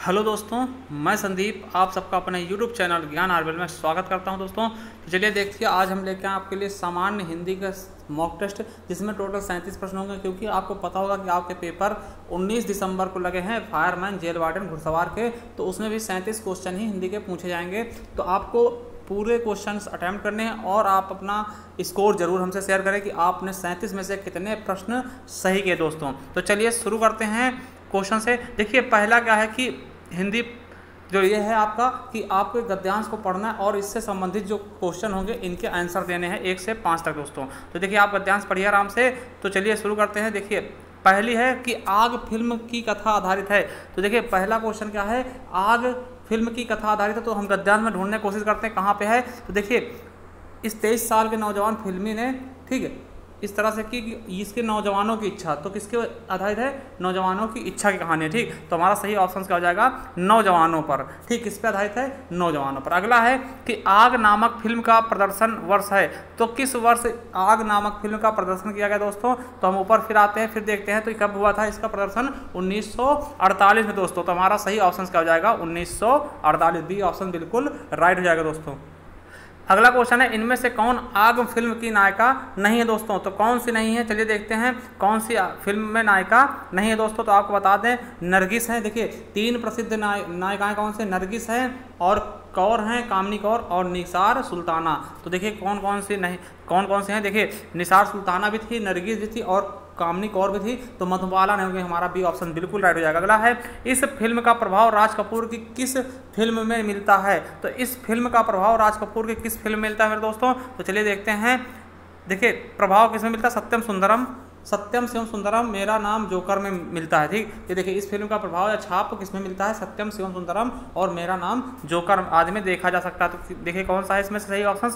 Hello दोस्तों, मैं संदीप आप सबका अपने YouTube चैनल ज्ञान आरबेल में स्वागत करता हूं। दोस्तों तो चलिए देखिए, आज हम लेके आए आपके लिए सामान्य हिंदी का मॉक टेस्ट, जिसमें टोटल 37 प्रश्न होंगे। क्योंकि आपको पता होगा कि आपके पेपर 19 दिसंबर को लगे हैं फायरमैन, जेल वार्डन, घुड़सवार के, तो उसमें भी 37 क्वेश्चन ही हिंदी के पूछे जाएंगे। तो आपको पूरे क्वेश्चंस अटैम्प्ट करने हैं और आप अपना स्कोर जरूर हमसे शेयर करें कि आपने 37 में से कितने प्रश्न सही किए। दोस्तों तो चलिए शुरू करते हैं क्वेश्चन से। देखिए पहला क्या है कि हिंदी जो ये है आपका कि आपको गद्यांश को पढ़ना है और इससे संबंधित जो क्वेश्चन होंगे इनके आंसर देने हैं 1 से 5 तक। दोस्तों तो देखिए आप गद्यांश पढ़िए आराम से। तो चलिए शुरू करते हैं। देखिए पहली है कि आग फिल्म की कथा आधारित है। तो देखिए पहला क्वेश्चन क्या है, आग फिल्म की कथा आधारित है। तो हम गद्यांश में ढूंढने की कोशिश करते हैं कहाँ पे है। तो देखिए इस 23 साल के नौजवान फिल्मी ने, ठीक है, इस तरह से कि इसके नौजवानों की इच्छा, तो किसके आधारित है, नौजवानों की इच्छा की कहानी है। ठीक, तो हमारा सही ऑप्शन क्या हो जाएगा, नौजवानों पर। ठीक, किस पे आधारित है, नौजवानों पर। अगला है कि आग नामक फिल्म का प्रदर्शन वर्ष है। तो किस वर्ष आग नामक फिल्म का प्रदर्शन किया गया। दोस्तों तो हम ऊपर फिर आते हैं, फिर देखते हैं तो कब हुआ था इसका प्रदर्शन, 1948 में। दोस्तों तो हमारा सही ऑप्शन क्या हो जाएगा, 1948। बी ऑप्शन बिल्कुल राइट हो जाएगा। दोस्तों अगला क्वेश्चन है, इनमें से कौन आग फिल्म की नायिका नहीं है। दोस्तों तो कौन सी नहीं है, चलिए देखते हैं कौन सी फिल्म में नायिका नहीं है। दोस्तों तो आपको बता दें, नरगिस है। देखिए 3 प्रसिद्ध नायिकाएं कौन से, नरगिस हैं और कौर हैं, कामनी कौर और निसार सुल्ताना। तो देखिए कौन कौन सी हैं। देखिए निसार सुल्ताना भी थी, नरगिस भी थी और कामनी कौर भी थी। तो मधुबाला नहीं होगी, हमारा बी ऑप्शन बिल्कुल राइट हो जाएगा। अगला है, इस फिल्म का प्रभाव राज कपूर की किस फिल्म में मिलता है। तो इस फिल्म का प्रभाव राज कपूर की किस फिल्म में मिलता है मेरे दोस्तों। तो चलिए देखते हैं। देखिए प्रभाव किस में मिलता है, सत्यम शिवम सुंदरम, मेरा नाम जोकर में मिलता है। ठीक, ये देखिए इस फिल्म का प्रभाव या छाप किस में मिलता है, सत्यम शिवम सुंदरम और मेरा नाम जोकर आदि में देखा जा सकता है। तो देखिए कौन सा है इसमें सही ऑप्शन,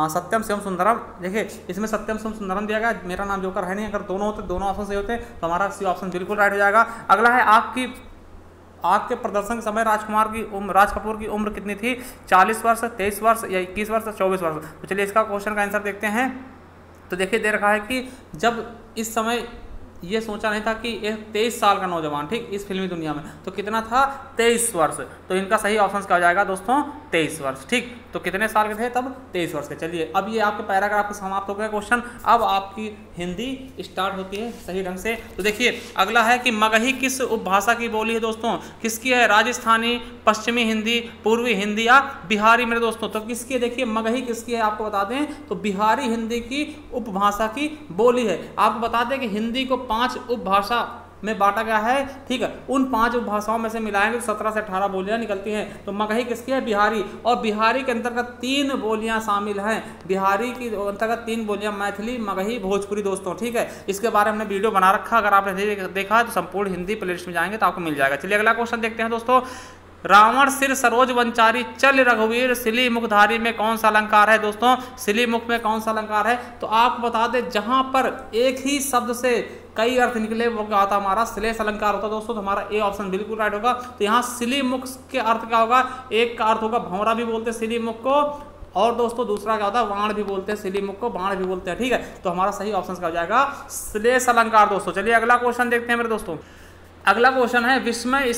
सत्यम शिवम सुंदरम। देखिए इसमें सत्यम शिवम सुंदरम दिया गया, मेरा नाम जोकर है नहीं। अगर दोनों होते, दोनों ऑप्शन सही होते तो हमारा सी ऑप्शन बिल्कुल राइट हो जाएगा। अगला है, आग के प्रदर्शन के समय राज कपूर की उम्र कितनी थी, 40 वर्ष, 23 वर्ष या 21 वर्ष, 24 वर्ष। तो चलिए इसका क्वेश्चन का आंसर देखते हैं। तो देखिए दे रखा है कि जब इस समय ये सोचा नहीं था कि एक 23 साल का नौजवान, ठीक, इस फिल्मी दुनिया में, तो कितना था, 23 वर्ष। तो इनका सही ऑप्शन क्या हो जाएगा दोस्तों, 23 वर्ष। ठीक, तो कितने साल के थे तब, 23 वर्ष के। चलिए अब ये आपके पैराग्राफ समाप्त हो गए क्वेश्चन। अब आपकी हिंदी स्टार्ट होती है सही ढंग से। तो देखिए अगला है कि मगही किस उपभाषा की बोली है। दोस्तों किसकी है, राजस्थानी, पश्चिमी हिंदी, पूर्वी हिंदी या बिहारी मेरे दोस्तों। तो किसकी है, देखिए मगही किसकी है आपको बता दें, तो बिहारी हिंदी की उपभाषा की बोली है। आपको बता दें कि हिंदी को 5 उपभाषा में बांटा गया है। ठीक है, उन 5 उपभाषाओं में से मिलाएंगे तो 17 से 18 बोलियां निकलती हैं। तो मगही किसकी है, बिहारी। और बिहारी के अंतर्गत 3 बोलियां शामिल हैं। बिहारी की अंतर्गत 3 बोलियां, मैथिली, मगही, भोजपुरी। दोस्तों ठीक है, इसके बारे में हमने वीडियो बना रखा, अगर आपने देखा है तो संपूर्ण हिंदी प्लेलिस्ट में जाएंगे तो आपको मिल जाएगा। चलिए अगला क्वेश्चन देखते हैं दोस्तों। रावण सिर सरोज वंचारी चल रघुवीर सिली मुखधारी में कौन सा अलंकार है। दोस्तों सिली मुख में कौन सा अलंकार है। तो आपको बता दें, जहां पर एक ही शब्द से कई अर्थ निकले वो क्या होता है, हमारा श्लेष अलंकार होता है। दोस्तों तो हमारा ए ऑप्शन बिल्कुल राइट होगा। तो यहाँ सिली मुख के अर्थ क्या होगा, एक का अर्थ होगा भंवरा भी बोलते हैं सिली मुख को, और दोस्तों दूसरा क्या होता है, वाण भी बोलते हैं सिली मुख को, बाण भी बोलते हैं। ठीक है, तो हमारा सही ऑप्शन क्या हो जाएगा, श्लेष अलंकार। दोस्तों चलिए अगला क्वेश्चन देखते हैं मेरे दोस्तों। अगला क्वेश्चन है, विस्मय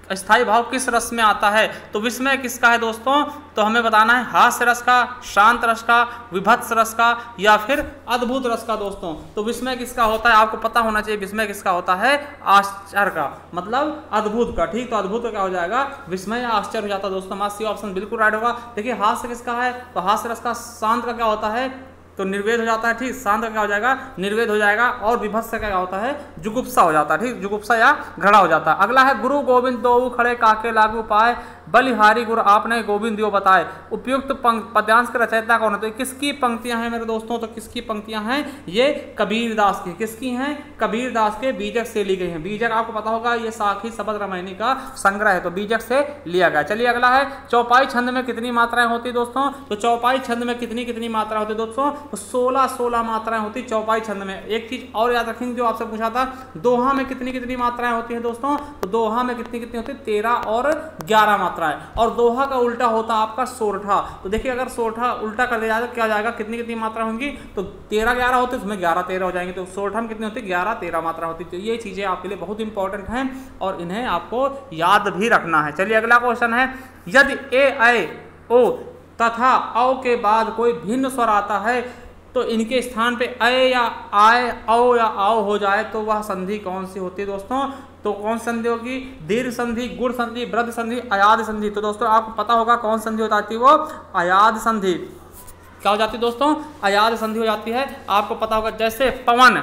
स्थाई भाव किस रस में आता है। तो विस्मय किसका है दोस्तों, तो हमें बताना है हास्य रस का, शांत रस का, विभत्स रस का या फिर अद्भुत रस का। दोस्तों तो विस्मय किसका होता है, आपको पता होना चाहिए विस्मय किसका होता है, आश्चर्य का, मतलब अद्भुत का। ठीक, तो अद्भुत का क्या हो जाएगा, विस्मय या आश्चर्य हो जाता है। दोस्तों हमारा सी ऑप्शन बिल्कुल राइट होगा। देखिए हास्य किसका है, तो हास्य रस का, शांत का क्या होता है, तो निर्वेद हो जाता है। ठीक, शांत का क्या हो जाएगा, निर्वेद हो जाएगा। और विभत्स का क्या होता है, जुगुप्सा हो जाता है। ठीक, जुगुप्सा या घड़ा हो जाता है। अगला है, गुरु गोविंद दो खड़े काके लागू पाए, बलिहारी गुरु आपने गोविंद दियो बताए। उपयुक्त पद्यांश के रचयिता कौन है। तो किसकी पंक्तियां हैं मेरे दोस्तों, तो किसकी पंक्तियां हैं, ये कबीरदास की। किसकी हैं, कबीरदास के बीजक से ली गई हैं। बीजक आपको पता होगा ये साखी शबद रामायणी का संग्रह है, तो बीजक से लिया गया। चलिए अगला है, चौपाई छंद में कितनी मात्राएं होती है दोस्तों। तो चौपाई छंद में कितनी मात्रा होती है दोस्तों, तो 16 मात्राएं होती चौपाई छंद में। एक चीज और याद रखेंगे जो आपसे पूछा था, दोहा में कितनी मात्राएं होती है दोस्तों। तो दोहा में कितनी होती है, 13 और 11 मात्रा मात्रा है, और दोहा का उल्टा होता है आपका सोरठा। तो देखिए अगर सोरठा उल्टा कर दिया जाए तो क्या हो जाएगा, कितनी कितनी मात्रा होंगी, तो 13-11 होते, उसमें 11-13 हो जाएंगे। तो सोरठा में कितनी होती है, 11-13 मात्रा होती है। तो ये चीज़ें आपके लिए बहुत इंपॉर्टेंट हैं और इन्हें आपको याद भी रखना है। चलिए अगला क्वेश्चन है, यदि ए, ऐ, ओ तथा औ के बाद कोई भिन्न स्वर आता है तो इनके स्थान पे अ या आय, औ या आओ हो जाए तो वह संधि कौन सी होती है दोस्तों। तो कौन संधि होगी, दीर्घ संधि, गुण संधि, वृद्ध संधि, अयाद संधि। तो दोस्तों आपको पता होगा कौन संधि हो जाती है, वो अयाद संधि। क्या हो जाती है दोस्तों, अयाद संधि हो जाती है। आपको पता होगा जैसे पवन,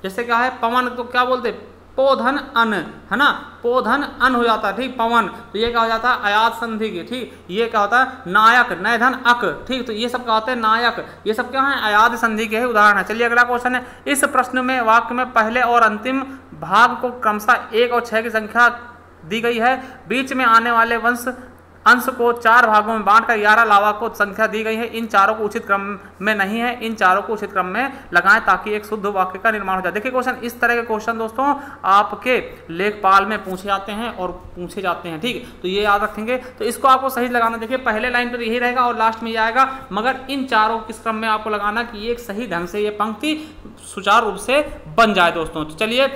जैसे क्या है पवन, तो क्या बोलते, पोधन अन, है ना, पोधन अन हो जाता है, ठीक, पवन। तो ये क्या हो जाता है, अयाद संधि की, ठीक। ये क्या होता है, नायक, नयधन अक, ठीक। तो ये सब क्या होते हैं, नायक, ये सब क्या है, अयाद संधि के उदाहरण है। चलिए अगला क्वेश्चन है, इस प्रश्न में वाक्य में पहले और अंतिम भाग को क्रमशः 1 और 6 की संख्या दी गई है, बीच में आने वाले अंश को 4 भागों में बांटकर 11 अलावा को संख्या दी गई है। इन चारों को उचित क्रम में नहीं है, इन चारों को उचित क्रम में लगाएं ताकि एक शुद्ध वाक्य का निर्माण हो जाए। देखिए क्वेश्चन, इस तरह के क्वेश्चन दोस्तों आपके लेखपाल में पूछे जाते हैं और पूछे जाते हैं, ठीक। तो ये याद रखेंगे, तो इसको आपको सही लगाना। देखिए पहले लाइन पर यही रहेगा और लास्ट में ये आएगा, मगर इन चारों किस क्रम में आपको लगाना कि एक सही ढंग से ये पंक्ति सुचारू रूप से बन जाए दोस्तों। तो चलिए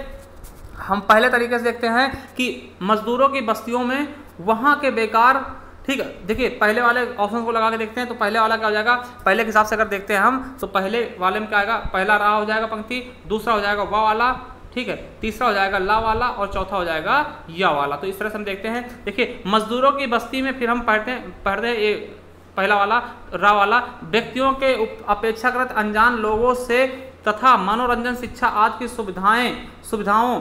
हम पहले तरीके से देखते हैं कि मजदूरों की बस्तियों में वहाँ के बेकार, ठीक है। देखिए पहले वाले ऑप्शन को लगा के देखते हैं, तो पहले वाला क्या हो जाएगा, पहले के हिसाब से अगर देखते हैं हम, तो पहले वाले में क्या आएगा, पहला रा हो जाएगा पंक्ति, दूसरा हो जाएगा वा वाला, ठीक है, तीसरा हो जाएगा ला वाला और चौथा हो जाएगा या वाला। तो इस तरह से हम देखते हैं। देखिए मजदूरों की बस्ती में फिर हम पढ़ते हैं ये पहला वाला रा वाला, व्यक्तियों के अपेक्षाकृत अनजान लोगों से तथा मनोरंजन, शिक्षा आदि की सुविधाओं,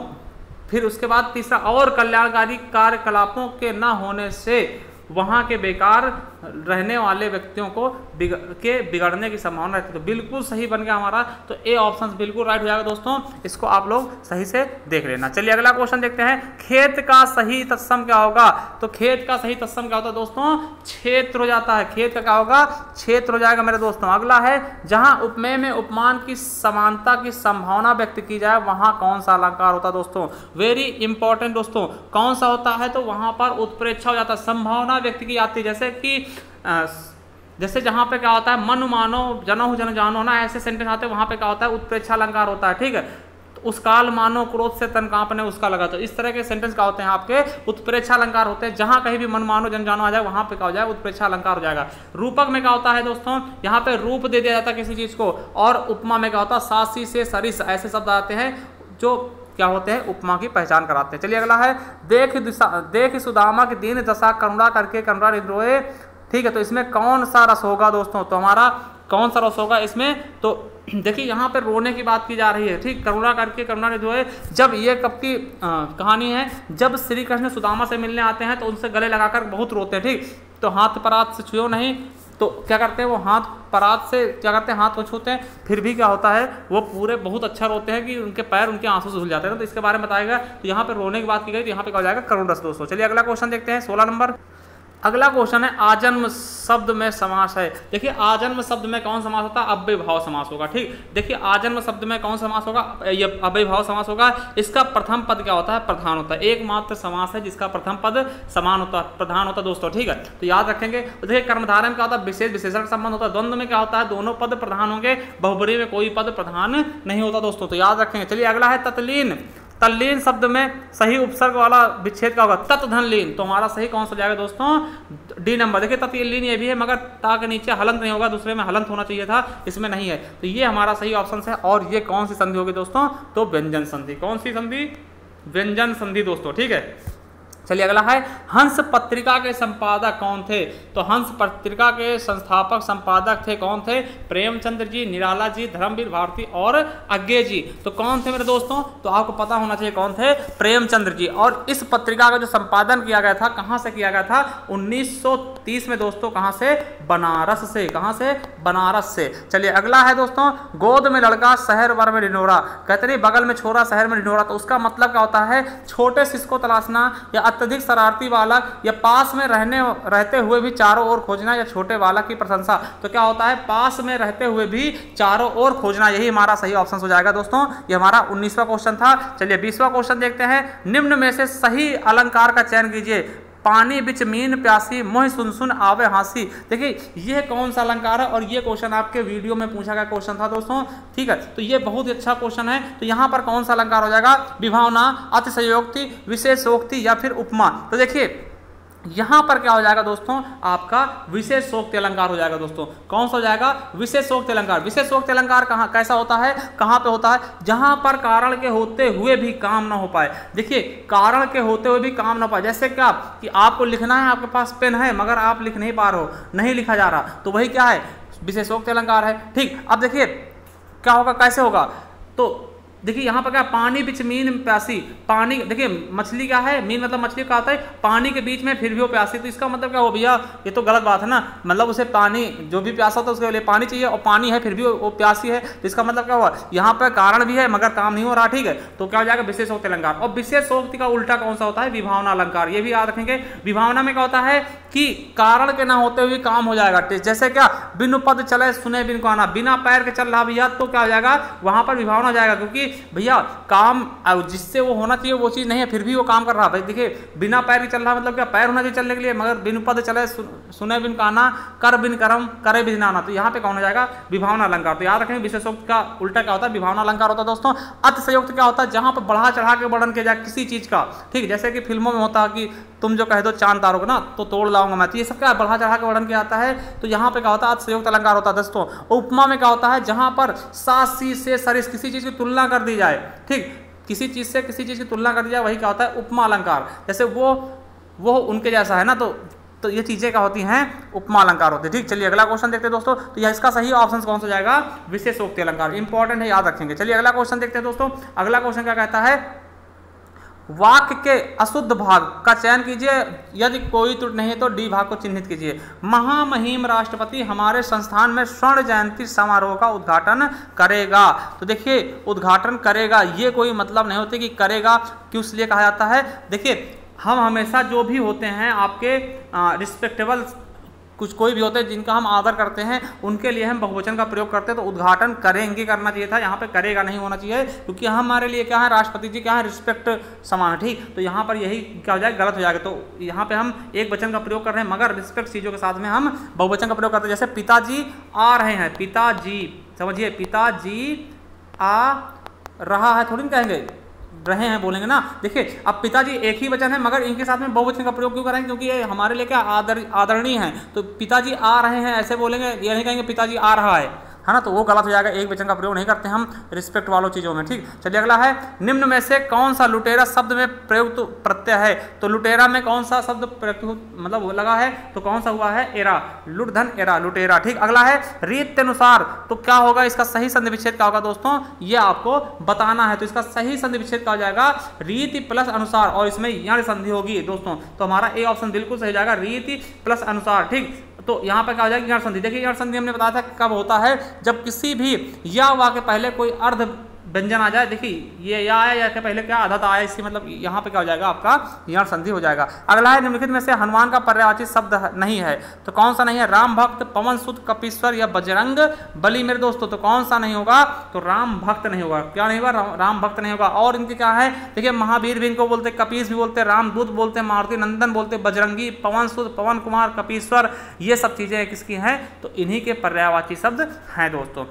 फिर उसके बाद तीसरा और कल्याणकारी कार्यकलापों के न होने से वहाँ के बेकार रहने वाले व्यक्तियों को बिगड़ने की संभावना रहती है। तो बिल्कुल सही बन गया हमारा, तो ए ऑप्शन बिल्कुल राइट हो जाएगा दोस्तों। इसको आप लोग सही से देख लेना। चलिए अगला क्वेश्चन देखते हैं, खेत का सही तत्सम क्या होगा। तो खेत का सही तत्सम क्या होता है दोस्तों, क्षेत्र हो जाता है। खेत का क्या होगा, क्षेत्र हो जाएगा मेरे दोस्तों। अगला है, जहाँ उपमेय में उपमान की समानता की संभावना व्यक्त की जाए वहाँ कौन सा अलंकार होता है दोस्तों। वेरी इंपॉर्टेंट दोस्तों, कौन सा होता है, तो वहाँ पर उत्प्रेक्षा हो जाता है, संभावना व्यक्त की जाती है। जैसे जहाँ पे क्या होता है, मन मानो जनहु जन जानो ना, ऐसे सेंटेंस आते हैं, वहाँ पे क्या होता है, उत्प्रेक्षा अलंकार होता है, ठीक है। तो उस काल मानो क्रोध से तन कांपने उसका लगा, तो इस तरह के सेंटेंस क्या होते हैं आपके, उत्प्रेक्षा अलंकार होते हैं। जहाँ कहीं भी मन मानो जन जानो आ जाए वहाँ पे क्या हो जाए, उत्प्रेक्षा अलंकार हो जाएगा। रूपक में क्या होता है दोस्तों, यहाँ पे रूप दे दिया जाता है किसी चीज को, और उपमा में क्या होता है, सासी से सरिस ऐसे शब्द आते हैं जो क्या होते हैं, उपमा की पहचान कराते हैं। चलिए अगला है, देख सुदामा की दीन दशा करुणा करके करुणा निद्रोहे, ठीक है। तो इसमें कौन सा रस होगा दोस्तों, तो हमारा कौन सा रस होगा इसमें, तो देखिए यहाँ पे रोने की बात की जा रही है, ठीक। करुणा करके करुणा निद्रोहे, जब ये कब की कहानी है, जब श्री कृष्ण सुदामा से मिलने आते हैं तो उनसे गले लगाकर बहुत रोते हैं, ठीक। तो हाथ परात से छुओ नहीं, तो क्या करते हैं वो हाथ परात से क्या करते हैं, हाथ को छूते हैं, फिर भी क्या होता है वो पूरे बहुत अच्छा रोते हैं कि उनके पैर उनके आंसू से धुल जाते हैं। तो इसके बारे में बताएगा, तो यहाँ पे रोने की बात की गई, तो यहाँ पे क्या हो जाएगा, करुण रस दोस्तों। चलिए अगला क्वेश्चन देखते हैं, 16 नंबर। अगला क्वेश्चन है, आजन्म शब्द में समास है। देखिए आजन्म शब्द में कौन समास होता है, अव्यय भाव समास होगा, ठीक। देखिए आजन्म शब्द में कौन समास होगा, ये अव्यय भाव समास होगा। इसका प्रथम पद क्या होता है, प्रधान होता है। एकमात्र समास है जिसका प्रथम पद समान होता है, प्रधान होता है दोस्तों, ठीक है। तो याद रखेंगे। तो देखिए कर्मधारय में क्या होता है, विशेष विशेषण संबंध होता है। द्वंद्व में क्या होता है, दोनों पद प्रधान होंगे। बहुब्रीहि में कोई पद प्रधान नहीं होता दोस्तों, तो याद रखेंगे। चलिए अगला है, तत्लीन। तल्लीन शब्द में सही उपसर्ग वाला विच्छेद का होगा, तत् धन लीन। तो हमारा सही कौन सा जाएगा दोस्तों, डी नंबर। देखिए तत् लीन ये भी है, मगर ता के नीचे हलंत नहीं होगा, दूसरे में हलंत होना चाहिए था, इसमें नहीं है। तो ये हमारा सही ऑप्शन है। और ये कौन सी संधि होगी दोस्तों, तो व्यंजन संधि। कौन सी संधि, व्यंजन संधि दोस्तों, ठीक है। चलिए अगला है, हंस पत्रिका के संपादक कौन थे। तो हंस पत्रिका के संस्थापक संपादक थे कौन थे, प्रेमचंद्र जी, निराला जी, धर्मवीर भारती और अज्ञे जी। तो कौन थे मेरे दोस्तों, तो आपको पता होना चाहिए कौन थे, प्रेमचंद्र जी। और इस पत्रिका का जो संपादन किया गया था, कहाँ से किया गया था, 1930 में दोस्तों। कहाँ से, बनारस से। कहाँ से, बनारस से। चलिए अगला है दोस्तों, गोद में लड़का शहर भर में ढिढोरा। कहते नहीं बगल में छोरा शहर में ढिढोरा। तो उसका मतलब क्या होता है, छोटे शिशु को तलाशना, या अत्यधिक शरारती बालक, या पास में रहते हुए भी चारों ओर खोजना, या छोटे बालक की प्रशंसा। तो क्या होता है, पास में रहते हुए भी चारों ओर खोजना। यही हमारा सही ऑप्शन हो जाएगा दोस्तों। ये हमारा 19वां क्वेश्चन था। चलिए 20वां क्वेश्चन देखते हैं, निम्न में से सही अलंकार का चयन कीजिए। पानी बिच मीन प्यासी मोहि सुन सुन आवे हाँसी। देखिए यह कौन सा अलंकार है और ये क्वेश्चन आपके वीडियो में पूछा गया क्वेश्चन था दोस्तों, ठीक है। तो ये बहुत ही अच्छा क्वेश्चन है। तो यहाँ पर कौन सा अलंकार हो जाएगा? विभावना, अतिशयोक्ति, विशेषोक्ति या फिर उपमा। तो देखिए यहां पर क्या हो जाएगा दोस्तों? आपका विशेषोक्ति अलंकार हो जाएगा दोस्तों। कौन सा हो जाएगा? विशेषोक्ति अलंकार। विशेषोक्ति अलंकार कहाँ कैसा होता है, कहाँ पे होता है? जहां पर कारण के होते हुए भी काम ना हो पाए। देखिए कारण के होते हुए भी काम ना हो पाए, जैसे क्या कि आपको लिखना है, आपके पास पेन है मगर आप लिख नहीं पा रहे हो, नहीं लिखा जा रहा, तो वही क्या है? विशेषोक्ति अलंकार है। ठीक, अब देखिए क्या होगा, कैसे होगा? तो देखिए यहाँ पर क्या, पानी बिच मीन प्यासी। पानी, देखिए मछली क्या है? मीन मतलब मछली का आता है, पानी के बीच में फिर भी वो प्यासी। तो इसका मतलब क्या हो भैया? ये तो गलत बात है ना। मतलब उसे पानी, जो भी प्यासा होता है उसके लिए पानी चाहिए, और पानी है फिर भी वो प्यासी है। तो इसका मतलब क्या हुआ? यहाँ पर कारण भी है मगर काम नहीं हो रहा, ठीक है। तो क्या हो जाएगा? विशेषोक्ति अलंकार। और विशेषोक्ति का उल्टा कौन सा होता है? विभावना अलंकार। ये भी याद रखेंगे। विभावना में क्या होता है कि कारण के ना होते हुए काम हो जाएगा। जैसे क्या, बिनु पद चले सुने बिन कहना, बिना पैर के चल रहा भैया, तो क्या हो जाएगा? वहां पर विभावना हो जाएगा, क्योंकि भैया काम जिससे वो होना चाहिए वो चीज नहीं है, फिर भी वो काम कर रहा है। देखिए बिना पैर के चल रहा मतलब क्या, पैर होना चाहिए चलने के लिए, मगर बिनु पद चले सुने बिन कहना, कर बिन कर्म करे बिन नाना। तो यहाँ पे कौन हो जाएगा? विभावना अलंकार। तो याद रखेंगे विशेषोक्त का उल्टा क्या होता है? विभावना अलंकार होता है दोस्तों। अतिशयोक्त क्या होता है? जहां पर बढ़ा चढ़ा के वर्णन किया जाए किसी चीज का, ठीक, जैसे कि फिल्मों में होता है कि तुम जो कह दो चांद तारों को ना तो तोड़ लाऊंगा मैं। तो ये सब क्या बढ़ा चढ़ा के वर्णन किया जाता है। तो यहाँ पे क्या होता है? अतिशयोक्त अलंकार होता है दोस्तों। उपमा में क्या होता है? जहां पर सास सी से सरिस किसी चीज की तुलना कर दी जाए, ठीक, किसी चीज से किसी चीज की तुलना कर दी जाए, वही क्या होता है? उपमा अलंकार। जैसे वो उनके जैसा है ना, तो ये चीजें क्या होती हैं? उपमा अलंकार होते हैं, ठीक। चलिए अगला क्वेश्चन देखते हैं दोस्तों। तो यह इसका सही ऑप्शन कौन सा जाएगा? विशेषोक्ति अलंकार। इंपॉर्टेंट है, याद रखेंगे। चलिए अगला क्वेश्चन देखते हैं दोस्तों। अगला क्वेश्चन क्या कहता है? वाक्य के अशुद्ध भाग का चयन कीजिए, यदि कोई त्रुटि नहीं है तो डी भाग को चिन्हित कीजिए। महामहिम राष्ट्रपति हमारे संस्थान में स्वर्ण जयंती समारोह का उद्घाटन करेगा। तो देखिए उद्घाटन करेगा, ये कोई मतलब नहीं होते कि करेगा क्यों इसलिए कहा जाता है। देखिए हम हमेशा जो भी होते हैं आपके रिस्पेक्टेबल कुछ कोई भी होते हैं जिनका हम आदर करते हैं, उनके लिए हम बहुवचन का प्रयोग करते हैं। तो उद्घाटन करेंगे करना चाहिए था, यहाँ पे करेगा नहीं होना चाहिए, क्योंकि हमारे लिए क्या है? राष्ट्रपति जी क्या है? रिस्पेक्ट समान है, ठीक। तो यहाँ पर यही क्या हो जाएगा? गलत हो जाएगा। तो यहाँ पे हम एक वचन का प्रयोग कर रहे हैं मगर रिस्पेक्ट चीज़ों के साथ में हम बहुवचन का प्रयोग करते हैं। जैसे पिताजी आ रहे हैं, पिताजी, समझिए पिताजी आ रहा है, थोड़ी ना कहेंगे रहे हैं बोलेंगे ना। देखिए अब पिताजी एक ही वचन है मगर इनके साथ में बहुवचन का प्रयोग क्यों करेंगे? क्योंकि ये हमारे लिए क्या आदरणीय है। तो पिताजी आ रहे हैं ऐसे बोलेंगे, ये नहीं कहेंगे पिताजी आ रहा है ना। तो वो गलत हो जाएगा। एक वचन का प्रयोग नहीं करते हम रिस्पेक्ट वालों चीज़ों में, ठीक। चलिए अगला है, निम्न में से कौन सा लुटेरा शब्द में प्रयुक्त प्रत्यय है? तो लुटेरा में कौन सा शब्द प्रयुक्त मतलब लगा है? तो कौन सा हुआ है? एरा, लुटधन एरा, लुटेरा, ठीक। अगला है रीत अनुसार, तो क्या होगा इसका सही संधि विच्छेद क्या होगा दोस्तों? ये आपको बताना है। तो इसका सही संधि विच्छेद क्या हो जाएगा? रीति प्लस अनुसार, और इसमें यण संधि होगी दोस्तों। तो हमारा ए ऑप्शन बिल्कुल सही जाएगा, रीति प्लस अनुसार, ठीक। तो यहाँ पर क्या हो जाएगी? यण संधि। देखिए यण संधि हमने बताया था कब होता है? जब किसी भी या वा के पहले कोई अर्ध व्यंजन आ जाए। देखिए ये या आया, या के पहले क्या आधा आया, इसकी मतलब यहाँ पे क्या हो जाएगा? आपका यण संधि हो जाएगा। अगला है, निम्नलिखित में से हनुमान का पर्यायवाची शब्द नहीं है। तो कौन सा नहीं है? राम भक्त, पवन सुत, कपीश्वर या बजरंग बली मेरे दोस्तों। तो कौन सा नहीं होगा? तो राम भक्त नहीं होगा। क्या नहीं होगा? राम भक्त नहीं होगा। और इनके क्या है? देखिए महावीर भी इनको बोलते, कपीस भी बोलते, रामदूत बोलते, मारुति नंदन बोलते, बजरंगी, पवन सुत, पवन कुमार, कपीश्वर, ये सब चीजें किसकी हैं? तो इन्हीं के पर्यायवाची शब्द हैं दोस्तों।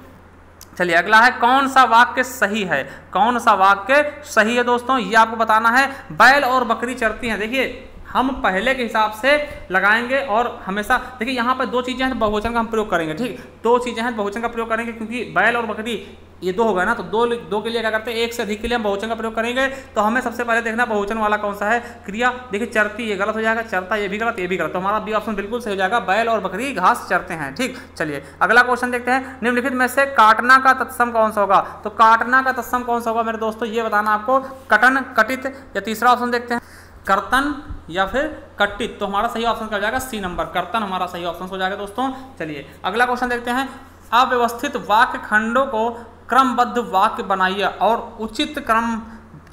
चलिए अगला है, कौन सा वाक्य सही है? कौन सा वाक्य सही है दोस्तों? ये आपको बताना है। बैल और बकरी चरती हैं। देखिए हम पहले के हिसाब से लगाएंगे और हमेशा देखिए यहाँ पर दो चीजें हैं तो बहुवचन का हम प्रयोग करेंगे, ठीक। दो चीजें हैं बहुवचन का प्रयोग करेंगे, क्योंकि बैल और बकरी ये दो होगा ना। तो दो के लिए क्या करते हैं? एक से अधिक के लिए हम बहुवचन का प्रयोग करेंगे। तो हमें सबसे पहले देखना बहुवचन वाला कौन सा है क्रिया। देखिए चरती ये गलत हो जाएगा, चरता ये भी गलत, ये भी गलत। तो हमारा बी ऑप्शन बिल्कुल सही हो जाएगा, बैल और बकरी घास चरते हैं, ठीक। चलिए अगला क्वेश्चन देखते हैं, निम्नलिखित में से काटना का तत्सम कौन सा होगा? तो काटना का तत्सम कौन सा होगा मेरे दोस्तों? ये बताना आपको, कटन, कटित, या तीसरा ऑप्शन देखते हैं कर्तन या फिर कटित। तो हमारा सही ऑप्शन क्या हो जाएगा? सी नंबर, कर्तन हमारा सही ऑप्शन हो जाएगा दोस्तों। चलिए अगला क्वेश्चन देखते हैं, अव्यवस्थित वाक्य खंडों को क्रमबद्ध वाक्य बनाइए और उचित क्रम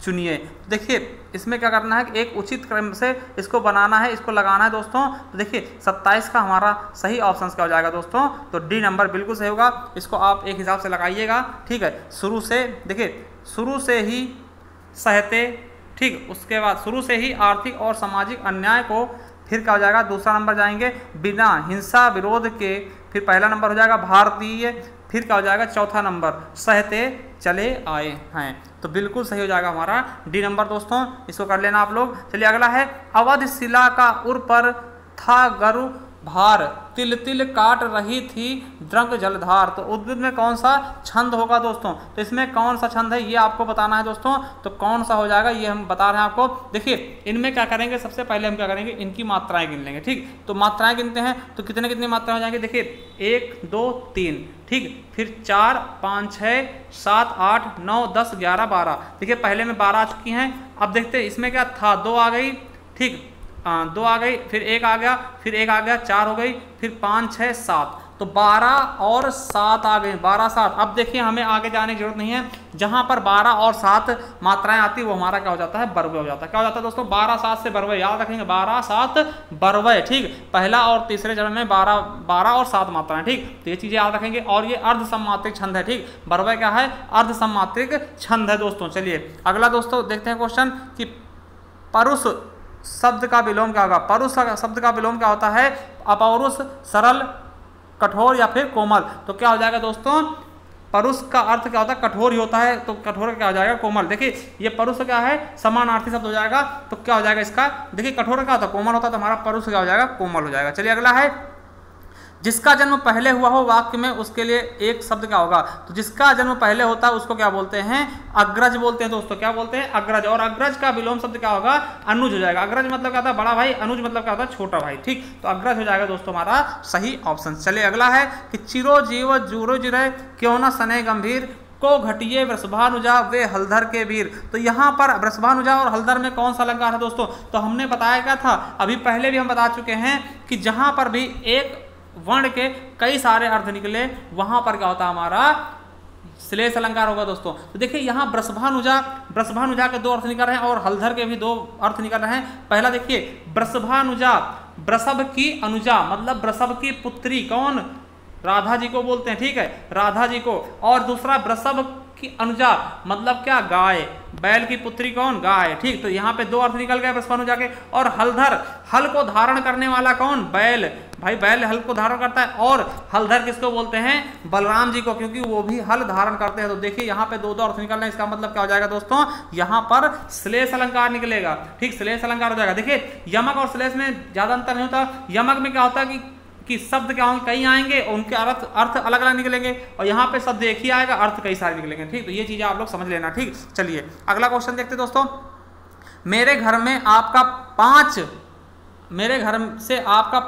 चुनिए। देखिए इसमें क्या करना है कि एक उचित क्रम से इसको बनाना है, इसको लगाना है दोस्तों। तो देखिए 27 का हमारा सही ऑप्शन क्या हो जाएगा दोस्तों? तो डी नंबर बिल्कुल सही होगा। इसको आप एक हिसाब से लगाइएगा, ठीक है। शुरू से देखिए, शुरू से ही सहते, ठीक। उसके बाद शुरू से ही आर्थिक और सामाजिक अन्याय को फिर क्या हो जाएगा, दूसरा नंबर जाएंगे बिना हिंसा विरोध के, फिर पहला नंबर हो जाएगा भारतीय, फिर क्या हो जाएगा चौथा नंबर सहते चले आए हैं। तो बिल्कुल सही हो जाएगा हमारा डी नंबर दोस्तों, इसको कर लेना आप लोग। चलिए अगला है अवध शिला का उर पर था गरु भार, तिल तिल काट रही थी द्रंग जलधार। तो उद्भिद में कौन सा छंद होगा दोस्तों, तो इसमें कौन सा छंद है ये आपको बताना है दोस्तों। तो कौन सा हो जाएगा ये हम बता रहे हैं आपको। देखिए इनमें क्या करेंगे, सबसे पहले हम क्या करेंगे, इनकी मात्राएं गिन लेंगे। ठीक, तो मात्राएं गिनते हैं तो कितने कितनी मात्राएं हो जाएंगी। देखिए 1 2 3, ठीक, फिर 4 5 6 7 8 9 10 11 12। देखिए पहले में 12 आ चुकी हैं। अब देखते हैं इसमें क्या था, 2 आ गई, ठीक, 2 आ गई, फिर 1 आ गया, फिर 1 आ गया, 4 हो गई, फिर 5 6 7, तो 12 और 7 आ गए, 12 7। अब देखिए हमें आगे जाने की जरूरत नहीं है, जहां पर 12 और 7 मात्राएं आती है वो हमारा क्या हो जाता है, बरवे हो जाता है। क्या हो जाता है दोस्तों, 12 7 से बरवे, याद रखेंगे 12 7 बरवे। ठीक, पहला और तीसरे चरण में 12 और 7 मात्राएं। ठीक, तो ये चीजें याद रखेंगे। और ये अर्ध सम्मात्रिक छंद है। ठीक, बरवे क्या है, अर्ध सम्मात्रिक छंद है दोस्तों। चलिए अगला दोस्तों देखते हैं क्वेश्चन कि परुष शब्द का विलोम क्या होगा। परुष शब्द का विलोम क्या होता है, अपौरुष, सरल, कठोर या फिर कोमल। तो क्या हो जाएगा दोस्तों, परुष का अर्थ क्या होता है, कठोर ही होता है, तो कठोर क्या हो जाएगा, कोमल। देखिए ये परुष क्या है, समानार्थी शब्द हो जाएगा, तो क्या हो जाएगा इसका, देखिए कठोर क्या होता है, कोमल होता है, तो हमारा परुष क्या हो जाएगा, कोमल हो जाएगा। चलिए अगला है जिसका जन्म पहले हुआ हो वाक्य में उसके लिए एक शब्द क्या होगा। तो जिसका जन्म पहले होता है उसको क्या बोलते हैं, अग्रज बोलते हैं दोस्तों। क्या बोलते हैं, अग्रज। और अग्रज का विलोम शब्द क्या होगा, अनुज हो जाएगा। अग्रज मतलब क्या होता है, बड़ा भाई, अनुज मतलब क्या होता है, छोटा भाई। ठीक, तो अग्रज हो जाएगा दोस्तों हमारा सही ऑप्शन। चलिए अगला है कि चिरो जीव जूरो जिरे क्यों न सने गंभीर, को घटिए वृषभानुजा वे हलधर के वीर। तो यहाँ पर वृषभानुजा और हलधर में कौन सा अलंकार है दोस्तों, तो हमने बताया क्या था, अभी पहले भी हम बता चुके हैं कि जहां पर भी एक वर्ण के कई सारे अर्थ निकले वहां पर क्या होता है, हमारा श्लेष अलंकार होगा दोस्तों। तो देखिए यहाँ वृषभानुजा के 2 अर्थ निकल रहे हैं और हलधर के भी 2 अर्थ निकल रहे हैं। पहला देखिए वृषभानुजा, वृषभ की अनुजा मतलब वृषभ की पुत्री, कौन, राधा जी को बोलते हैं। ठीक है, राधा जी को। और दूसरा वृषभ की अनुजा मतलब क्या, गाय, बैल की पुत्री कौन, गाय। ठीक, तो यहाँ पे 2 अर्थ निकल गए वृषभानुजा के। और हलधर, हल को धारण करने वाला कौन, बैल, भाई बैल हल को धारण करता है। और हलधर किसको बोलते हैं, बलराम जी को, क्योंकि वो भी हल धारण करते हैं। तो देखिए यहाँ पे 2 अर्थ निकल रहे हैं, इसका मतलब क्या हो जाएगा दोस्तों, यहाँ पर श्लेष अलंकार निकलेगा। ठीक, श्लेष अलंकार हो जाएगा। देखिए यमक और श्लेष में ज्यादा अंतर नहीं होता। यमक में क्या होता है कि शब्द क्या होंगे, कई आएंगे, उनके अर्थ अलग अलग निकलेंगे, और यहाँ पे शब्द एक ही आएगा, अर्थ कई सारे निकलेंगे। ठीक, तो ये चीजें आप लोग समझ लेना। ठीक, चलिए अगला क्वेश्चन देखते दोस्तों। मेरे घर से आपका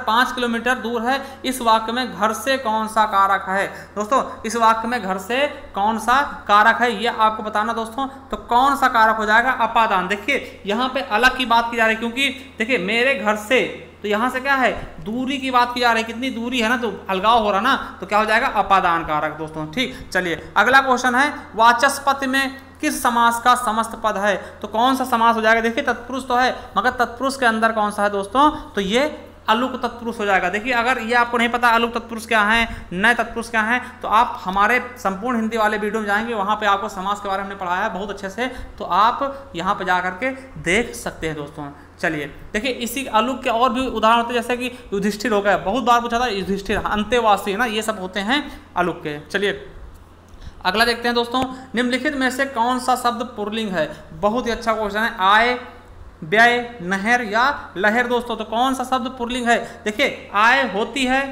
5 किलोमीटर दूर है, इस वाक्य में घर से कौन सा कारक है। दोस्तों इस वाक्य में घर से कौन सा कारक है ये आपको बताना दोस्तों। तो कौन सा कारक हो जाएगा, अपादान। देखिए यहाँ पे अलग की बात की जा रही है, क्योंकि देखिए मेरे घर से, तो यहाँ से क्या है, दूरी की बात की जा रही है, कितनी दूरी है ना, तो अलगाव हो रहा ना, तो क्या हो जाएगा, अपादान कारक दोस्तों। ठीक, चलिए अगला क्वेश्चन है वाचस्पति में किस समास का समस्त पद है। तो कौन सा समास हो जाएगा, देखिए तत्पुरुष तो है, मगर तत्पुरुष के अंदर कौन सा है दोस्तों, तो ये अलुक तत्पुरुष हो जाएगा। देखिए अगर ये आपको नहीं पता अलुक तत्पुरुष क्या है, नए तत्पुरुष क्या है, तो आप हमारे संपूर्ण हिंदी वाले वीडियो में जाएंगे, वहाँ पे आपको समास के बारे में पढ़ाया है बहुत अच्छे से, तो आप यहाँ पे जा करके देख सकते हैं दोस्तों। चलिए देखिए इसी अलुक के और भी उदाहरण होते हैं, जैसे कि युधिष्ठिर हो गया, बहुत बार पूछा था, युधिष्ठिर, अंतेवासी है ना, ये सब होते हैं अलुक के। चलिए अगला देखते हैं दोस्तों, निम्नलिखित में से कौन सा शब्द पुल्लिंग है। बहुत ही अच्छा क्वेश्चन है, आय, व्यय, नहर या लहर दोस्तों। तो कौन सा शब्द पुल्लिंग है, देखिए आय होती है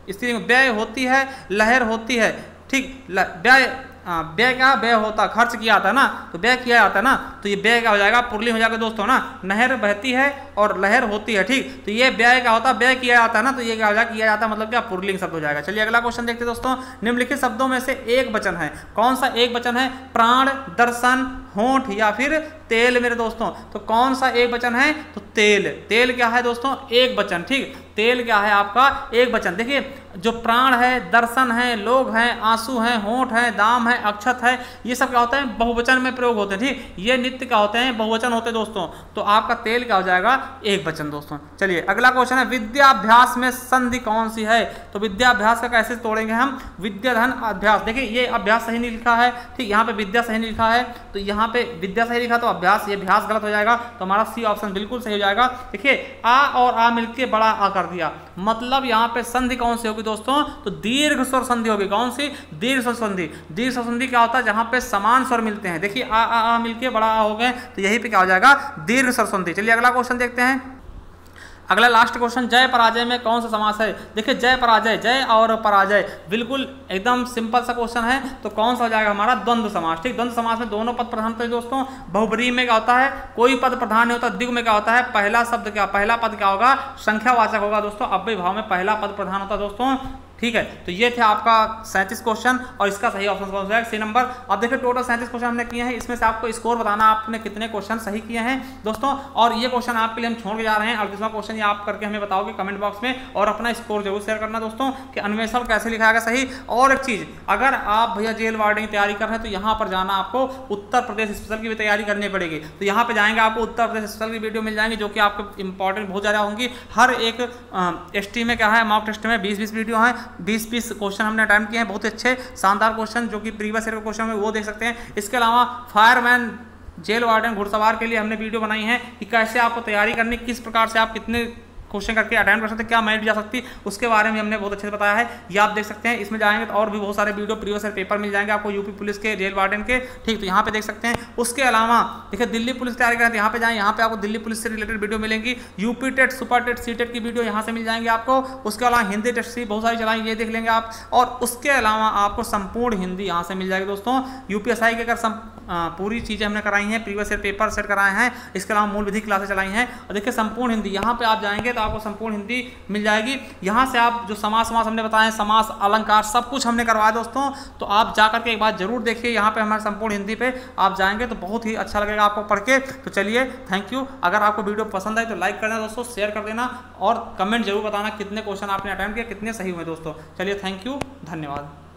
स्त्रीलिंग, व्यय होती है, लहर होती है। ठीक, व्यय क्या, व्यय होता, खर्च किया जाता है ना, तो व्यय किया जाता है ना, तो ये व्यय क्या हो जाएगा, पुल्लिंग हो जाएगा दोस्तों ना। नहर बहती है और लहर होती है। ठीक, तो ये व्यय क्या होता है, व्यय किया जाता है ना, तो ये क्या हो जाएगा, किया जाता है मतलब क्या, पुल्लिंग शब्द हो जाएगा। चलिए अगला क्वेश्चन देखते हैं दोस्तों। निम्नलिखित शब्दों में से एक वचन है, कौन सा एक वचन है, प्राण, दर्शन, होंठ या फिर तेल मेरे दोस्तों। तो कौन सा एक वचन है, तो तेल। तेल क्या है दोस्तों, एक वचन। ठीक, तेल क्या है आपका, एक वचन। देखिए जो प्राण है, दर्शन है, लोग हैं, आंसू हैं, होंठ है, दाम है, अक्षत है, ये सब क्या होता है बहुवचन में प्रयोग होते हैं। ठीक, ये नित्य क्या होते हैं बहुवचन होते हैं दोस्तों। तो आपका तेल क्या हो जाएगा एक वचन दोस्तों। चलिए अगला क्वेश्चन है विद्याभ्यास में संधि कौन सी है। तो विद्याभ्यास का कैसे तोड़ेंगे हम, विद्याधन अभ्यास। देखिए ये अभ्यास सही नहीं लिखा है, ठीक, यहाँ पे विद्या सही नहीं लिखा है, तो यहाँ पे विद्या सही लिखा तो अभ्यास, ये अभ्यास गलत हो जाएगा। तो हमारा सी ऑप्शन बिल्कुल सही हो जाएगा। देखिए आ और आ मिलके बड़ा आ कर दिया, मतलब यहाँ पे संधि कौन सी होगी दोस्तों, तो दीर्घ स्वर संधि होगी। कौन सी, दीर्घ स्वर संधि। दीर्घ स्वर संधि क्या होता है, जहां पे समान स्वर मिलते हैं। देखिए आ मिलके बड़ा आ हो गए, तो यही पे क्या हो जाएगा दीर्घ स्वर संधि। चलिए अगला क्वेश्चन देखते हैं। अगला लास्ट क्वेश्चन, जय पराजय में कौन सा समास है। देखिए जय पराजय, जय और पराजय बिल्कुल एकदम सिंपल सा क्वेश्चन है, तो कौन सा हो जाएगा हमारा द्वंद्व समास। ठीक, द्वंद्व समास में दोनों पद प्रधान होते हैं दोस्तों। बहुब्रीहि में क्या होता है, कोई पद प्रधान नहीं होता। द्विगु में क्या होता है, पहला शब्द क्या, पहला पद क्या होगा, संख्यावाचक होगा दोस्तों। अव्यय भाव में पहला पद प्रधान होता है दोस्तों। ठीक है, तो ये थे आपका 37 क्वेश्चन और इसका सही ऑप्शन कौन सा है, सी नंबर। अब देखिए टोटल 37 क्वेश्चन हमने किए हैं, इसमें से आपको स्कोर बताना आपने कितने क्वेश्चन सही किए हैं दोस्तों। और ये क्वेश्चन आपके लिए हम छोड़ के जा रहे हैं, 38वां क्वेश्चन ये आप करके हमें बताओगे कमेंट बॉक्स में, और अपना स्कोर जरूर शेयर करना दोस्तों कि अन्वेषण कैसे लिखा गया सही। और एक चीज, अगर आप भैया जेल वार्डन की तैयारी कर रहे हैं तो यहाँ पर जाना, आपको उत्तर प्रदेश स्पेशल की भी तैयारी करनी पड़ेगी। तो यहाँ पे जाएंगे, आपको उत्तर प्रदेश स्पेशल की वीडियो मिल जाएंगी जो कि आपको इंपॉर्टेंट बहुत ज़्यादा होंगी। हर एक एसटी में क्या है, मॉक टेस्ट में 20-20 वीडियो हैं, 20-20 क्वेश्चन हमने अटेम्प्ट किए हैं, बहुत अच्छे शानदार क्वेश्चन जो कि प्रीवियस ईयर के क्वेश्चन में वो देख सकते हैं। इसके अलावा फायरमैन, जेल वार्डन, घुड़सवार के लिए हमने वीडियो बनाई है कि कैसे आपको तैयारी करनी, किस प्रकार से आप कितने क्वेश्चन करके अटेम्प्ट कर सकते हैं, क्या मेरिट जा सकती, उसके बारे में हमने बहुत अच्छे से बताया है। ये आप देख सकते हैं, इसमें जाएंगे तो और भी बहुत सारे वीडियो प्रीवियस ईयर पेपर मिल जाएंगे आपको यूपी पुलिस के, जेल वार्डन के। ठीक, तो यहाँ पे देख सकते हैं। उसके अलावा देखिए दिल्ली पुलिस तैयारी करें तो यहाँ पे जाएं, यहाँ पे आपको दिल्ली पुलिस से रिलेटेड वीडियो मिलेंगी। UP TET, super TET, C TET की वीडियो यहाँ से मिल जाएंगे आपको। उसके अलावा हिंदी टेस्ट भी बहुत सारी चलाई, ये देख लेंगे आप। और उसके अलावा आपको संपूर्ण हिंदी यहाँ से मिल जाएगी दोस्तों। यूपीएसआई के अगर पूरी चीज़ें हमने कराई हैं, प्रीवियस ईयर पेपर सेट कराए हैं, इसके अलावा मूल विधि क्लासेस चलाई हैं। और देखिए संपूर्ण हिंदी, यहाँ पे आप जाएंगे तो आपको संपूर्ण हिंदी मिल जाएगी। यहाँ से आप जो समास हमने बताए, समास, अलंकार, सब कुछ हमने करवाया दोस्तों। तो आप जाकर के एक बार जरूर देखिए, यहाँ पे हमारे संपूर्ण हिंदी पे आप जाएंगे तो बहुत ही अच्छा लगेगा आपको पढ़ के। तो चलिए थैंक यू। अगर आपको वीडियो पसंद आई तो लाइक करना दोस्तों, शेयर कर देना और कमेंट जरूर बताना कितने क्वेश्चन आपने अटेम्प्ट किए, कितने सही हुए दोस्तों। चलिए थैंक यू, धन्यवाद।